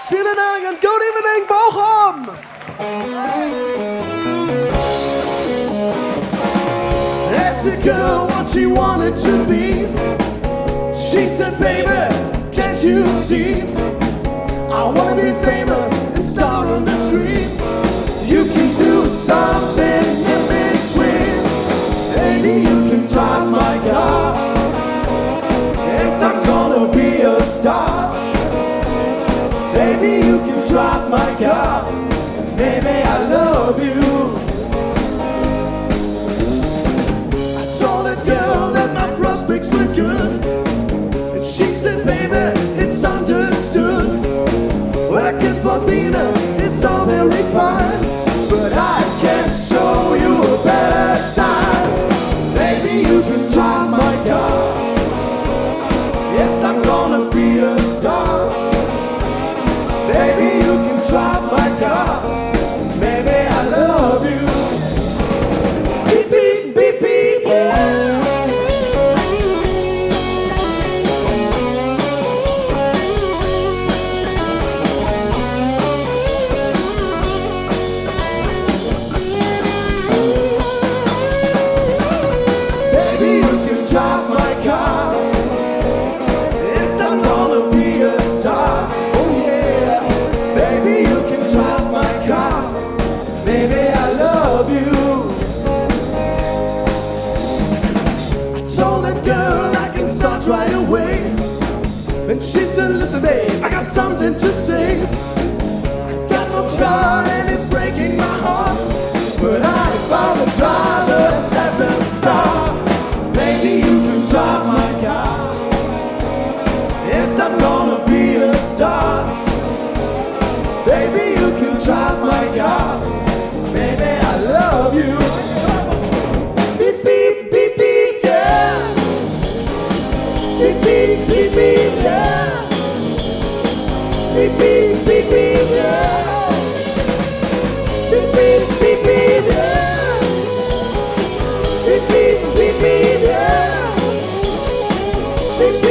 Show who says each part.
Speaker 1: Vielen Dank and good evening, Bochum! Asked the girl what she wanted to be. She said, baby, can't you see? I wanna be famous and star on the screen. You can do something in between. Maybe you can drive my car. Yes, I'm gonna be a star. Maybe you can drive my car. Maybe I love you. I told that girl that my prospects were good, and she said, baby, it's understood. Working for Bina is all very fine, but I can't show you a better time. Maybe you can drive my car. Yes, I'm gonna be a star. Maybe you can drive my car. Maybe I love you. Beep, beep, beep, beep, yeah. Maybe you can drive my car. Yes, I'm gonna be a star. Oh yeah. Maybe you can drive my car. Maybe I love you. I told that girl I can start right away, and she said, listen babe, I got something to say. I got no car and it's breaking my heart, but I found a driver that's a star. Maybe you can drive my car. Yes, I'm gonna be a star. Baby, you can drive my car. Baby, I love you. Beep, beep, beep, beep, yeah. Beep, beep, beep, beep, yeah. Beep, beep, beep, beep, yeah. Beep, beep, beep, beep, yeah. Beep, beep, beep, beep, yeah. Beep, beep.